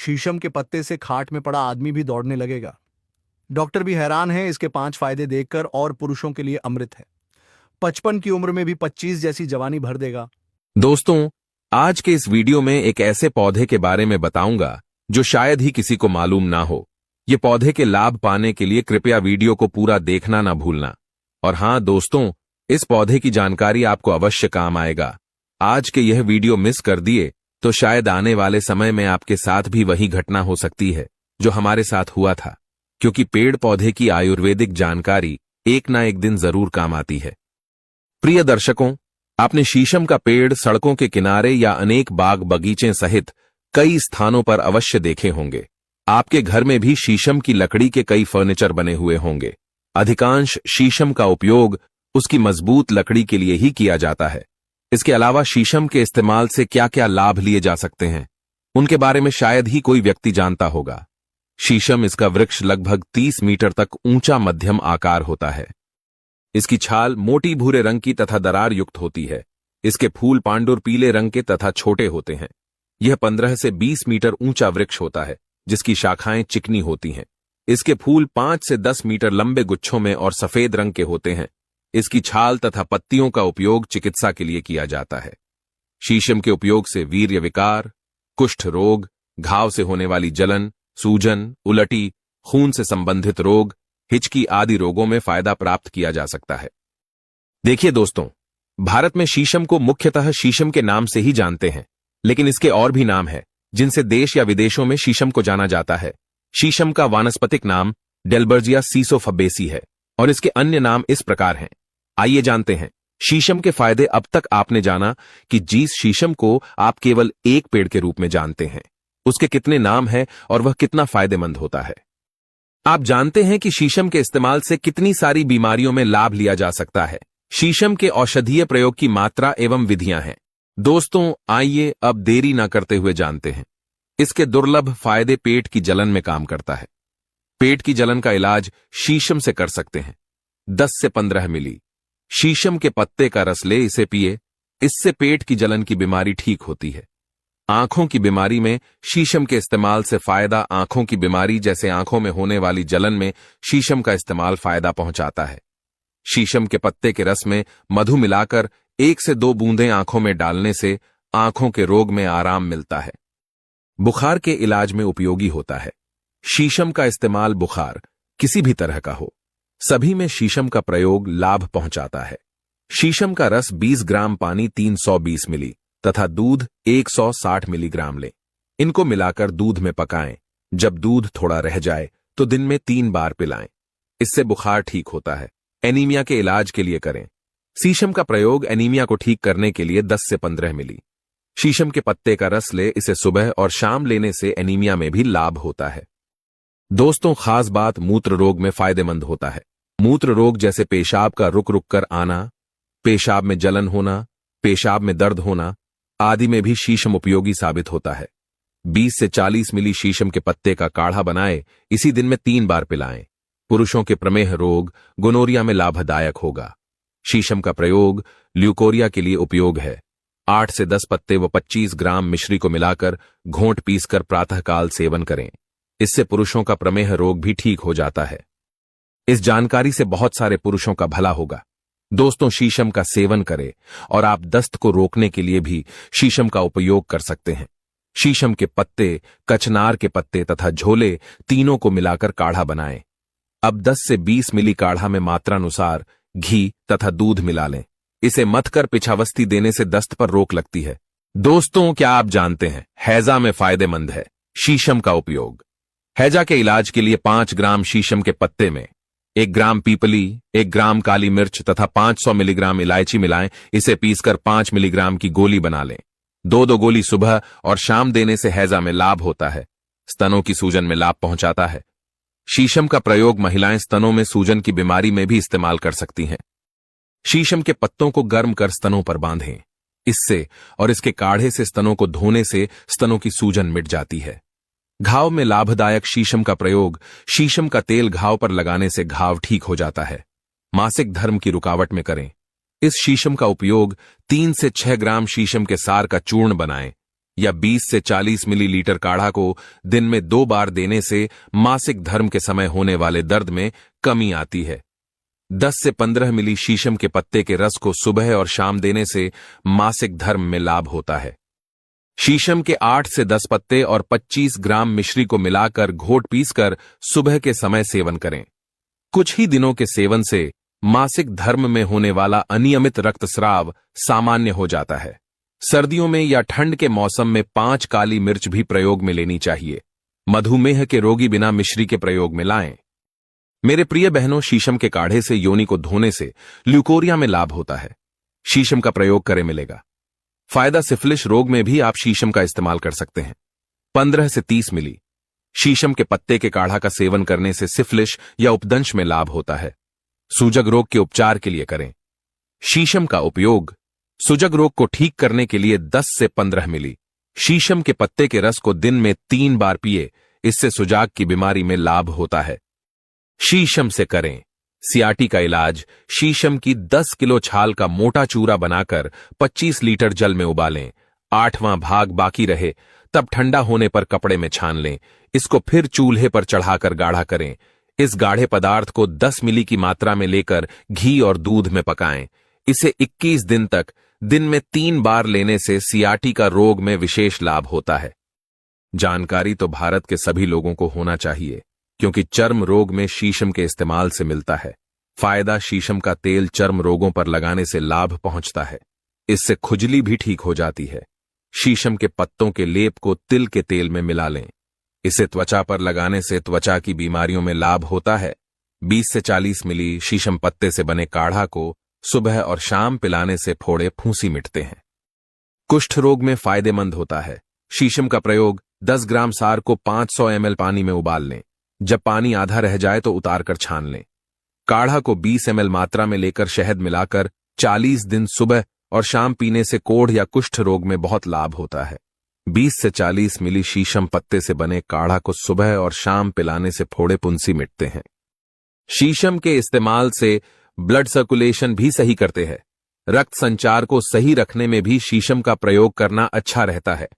शीशम के पत्ते से खाट में पड़ा आदमी भी दौड़ने लगेगा। डॉक्टर भी हैरान है इसके 5 फायदे देखकर और पुरुषों के लिए अमृत है। 55 की उम्र में भी 25 जैसी जवानी भर देगा। दोस्तों, आज के इस वीडियो में एक ऐसे पौधे के बारे में बताऊंगा जो शायद ही किसी को मालूम ना हो। ये पौधे के लाभ पाने के लिए कृपया वीडियो को पूरा देखना ना भूलना। और हां दोस्तों, इस पौधे की जानकारी आपको अवश्य काम आएगा। आज के यह वीडियो मिस कर दिए तो शायद आने वाले समय में आपके साथ भी वही घटना हो सकती है जो हमारे साथ हुआ था, क्योंकि पेड़ पौधे की आयुर्वेदिक जानकारी एक ना एक दिन जरूर काम आती है। प्रिय दर्शकों, आपने शीशम का पेड़ सड़कों के किनारे या अनेक बाग बगीचे सहित कई स्थानों पर अवश्य देखे होंगे। आपके घर में भी शीशम की लकड़ी के कई फर्नीचर बने हुए होंगे। अधिकांश शीशम का उपयोग उसकी मजबूत लकड़ी के लिए ही किया जाता है। इसके अलावा शीशम के इस्तेमाल से क्या क्या लाभ लिए जा सकते हैं, उनके बारे में शायद ही कोई व्यक्ति जानता होगा। शीशम इसका वृक्ष लगभग 30 मीटर तक ऊंचा मध्यम आकार होता है। इसकी छाल मोटी भूरे रंग की तथा दरार युक्त होती है। इसके फूल पांडुर पीले रंग के तथा छोटे होते हैं। यह 15 से 20 मीटर ऊंचा वृक्ष होता है जिसकी शाखाएं चिकनी होती हैं। इसके फूल 5 से 10 मीटर लंबे गुच्छों में और सफेद रंग के होते हैं। इसकी छाल तथा पत्तियों का उपयोग चिकित्सा के लिए किया जाता है। शीशम के उपयोग से वीर्य विकार, कुष्ठ रोग, घाव से होने वाली जलन, सूजन, उलटी, खून से संबंधित रोग, हिचकी आदि रोगों में फायदा प्राप्त किया जा सकता है। देखिए दोस्तों, भारत में शीशम को मुख्यतः शीशम के नाम से ही जानते हैं, लेकिन इसके और भी नाम हैं जिनसे देश या विदेशों में शीशम को जाना जाता है। शीशम का वानस्पतिक नाम डेल्बर्जिया सीसोफबेसी है और इसके अन्य नाम इस प्रकार हैं। आइए जानते हैं शीशम के फायदे। अब तक आपने जाना कि जिस शीशम को आप केवल एक पेड़ के रूप में जानते हैं, उसके कितने नाम हैं और वह कितना फायदेमंद होता है। आप जानते हैं कि शीशम के इस्तेमाल से कितनी सारी बीमारियों में लाभ लिया जा सकता है। शीशम के औषधीय प्रयोग की मात्रा एवं विधियां हैं। दोस्तों, आइए अब देरी ना करते हुए जानते हैं। इसके दुर्लभ फायदे। पेट की जलन में काम करता है। पेट की जलन का इलाज शीशम से कर सकते हैं। 10 से 15 मिली शीशम के पत्ते का रस ले, इसे पिए। इससे पेट की जलन की बीमारी ठीक होती है। आंखों की बीमारी में शीशम के इस्तेमाल से फायदा। आंखों की बीमारी जैसे आंखों में होने वाली जलन में शीशम का इस्तेमाल फायदा पहुंचाता है। शीशम के पत्ते के रस में मधु मिलाकर 1 से 2 बूंदें आंखों में डालने से आंखों के रोग में आराम मिलता है। बुखार के इलाज में उपयोगी होता है। शीशम का इस्तेमाल बुखार किसी भी तरह का हो, सभी में शीशम का प्रयोग लाभ पहुंचाता है। शीशम का रस 20 ग्राम पानी 320 मिली तथा दूध 160 मिलीग्राम लें। इनको मिलाकर दूध में पकाएं। जब दूध थोड़ा रह जाए तो दिन में 3 बार पिलाएं। इससे बुखार ठीक होता है। एनीमिया के इलाज के लिए करें। शीशम का प्रयोग एनीमिया को ठीक करने के लिए 10 से 15 मिली शीशम के पत्ते का रस ले। इसे सुबह और शाम लेने से एनीमिया में भी लाभ होता है। दोस्तों, खास बात मूत्र रोग में फायदेमंद होता है। मूत्र रोग जैसे पेशाब का रुक रुक कर आना, पेशाब में जलन होना, पेशाब में दर्द होना आदि में भी शीशम उपयोगी साबित होता है। 20 से 40 मिली शीशम के पत्ते का काढ़ा बनाए, इसी दिन में 3 बार पिलाएं। पुरुषों के प्रमेह रोग, गोनोरिया में लाभदायक होगा। शीशम का प्रयोग ल्यूकोरिया के लिए उपयोग है। 8 से 10 पत्ते व 25 ग्राम मिश्री को मिलाकर घोंट पीसकर प्रातःकाल सेवन करें। इससे पुरुषों का प्रमेह रोग भी ठीक हो जाता है। इस जानकारी से बहुत सारे पुरुषों का भला होगा। दोस्तों, शीशम का सेवन करें और आप दस्त को रोकने के लिए भी शीशम का उपयोग कर सकते हैं। शीशम के पत्ते, कचनार के पत्ते तथा झोले तीनों को मिलाकर काढ़ा बनाएं। अब 10 से 20 मिली काढ़ा में मात्रानुसार घी तथा दूध मिला लें। इसे मथकर पिछावस्ती देने से दस्त पर रोक लगती है। दोस्तों, क्या आप जानते हैं हैजा में फायदेमंद है शीशम का उपयोग। हैजा के इलाज के लिए 5 ग्राम शीशम के पत्ते में 1 ग्राम पीपली, 1 ग्राम काली मिर्च तथा 500 मिलीग्राम इलायची मिलाएं। इसे पीसकर 5 मिलीग्राम की गोली बना लें। 2-2 गोली सुबह और शाम देने से हैजा में लाभ होता है। स्तनों की सूजन में लाभ पहुंचाता है। शीशम का प्रयोग महिलाएं स्तनों में सूजन की बीमारी में भी इस्तेमाल कर सकती हैं। शीशम के पत्तों को गर्म कर स्तनों पर बांधें। इससे और इसके काढ़े से स्तनों को धोने से स्तनों की सूजन मिट जाती है। घाव में लाभदायक शीशम का प्रयोग। शीशम का तेल घाव पर लगाने से घाव ठीक हो जाता है। मासिक धर्म की रुकावट में करें। इस शीशम का उपयोग 3 से 6 ग्राम शीशम के सार का चूर्ण बनाएं। या 20 से 40 मिलीलीटर काढ़ा को दिन में 2 बार देने से मासिक धर्म के समय होने वाले दर्द में कमी आती है। 10 से 15 मिली शीशम के पत्ते के रस को सुबह और शाम देने से मासिक धर्म में लाभ होता है। शीशम के 8 से 10 पत्ते और 25 ग्राम मिश्री को मिलाकर घोट पीसकर सुबह के समय सेवन करें। कुछ ही दिनों के सेवन से मासिक धर्म में होने वाला अनियमित रक्तस्राव सामान्य हो जाता है। सर्दियों में या ठंड के मौसम में 5 काली मिर्च भी प्रयोग में लेनी चाहिए। मधुमेह के रोगी बिना मिश्री के प्रयोग में लाएं। मेरे प्रिय बहनों, शीशम के काढ़े से योनि को धोने से ल्यूकोरिया में लाभ होता है। शीशम का प्रयोग करें मिलेगा फायदा। सिफिलिस रोग में भी आप शीशम का इस्तेमाल कर सकते हैं। 15 से 30 मिली शीशम के पत्ते के काढ़ा का सेवन करने से सिफिलिस या उपदंश में लाभ होता है। सूजक रोग के उपचार के लिए करें। शीशम का उपयोग सूजक रोग को ठीक करने के लिए 10 से 15 मिली शीशम के पत्ते के रस को दिन में 3 बार पिए। इससे सुजाग की बीमारी में लाभ होता है। शीशम से करें सियाटी का इलाज। शीशम की 10 किलो छाल का मोटा चूरा बनाकर 25 लीटर जल में उबालें। 8वां भाग बाकी रहे तब ठंडा होने पर कपड़े में छान लें। इसको फिर चूल्हे पर चढ़ाकर गाढ़ा करें। इस गाढ़े पदार्थ को 10 मिली की मात्रा में लेकर घी और दूध में पकाएं। इसे 21 दिन तक दिन में 3 बार लेने से सियाटी का रोग में विशेष लाभ होता है। जानकारी तो भारत के सभी लोगों को होना चाहिए, क्योंकि चर्म रोग में शीशम के इस्तेमाल से मिलता है फायदा। शीशम का तेल चर्म रोगों पर लगाने से लाभ पहुंचता है। इससे खुजली भी ठीक हो जाती है। शीशम के पत्तों के लेप को तिल के तेल में मिला लें। इसे त्वचा पर लगाने से त्वचा की बीमारियों में लाभ होता है। 20 से 40 मिली शीशम पत्ते से बने काढ़ा को सुबह और शाम पिलाने से फोड़े फूंसी मिटते हैं। कुष्ठ रोग में फायदेमंद होता है। शीशम का प्रयोग 10 ग्राम सार को 500 ml पानी में उबाल लें। जब पानी आधा रह जाए तो उतारकर छान लें। काढ़ा को 20 ml मात्रा में लेकर शहद मिलाकर 40 दिन सुबह और शाम पीने से कोढ़ या कुष्ठ रोग में बहुत लाभ होता है। 20 से 40 मिली शीशम पत्ते से बने काढ़ा को सुबह और शाम पिलाने से फोड़े फुंसी मिटते हैं। शीशम के इस्तेमाल से ब्लड सर्कुलेशन भी सही करते हैं। रक्त संचार को सही रखने में भी शीशम का प्रयोग करना अच्छा रहता है।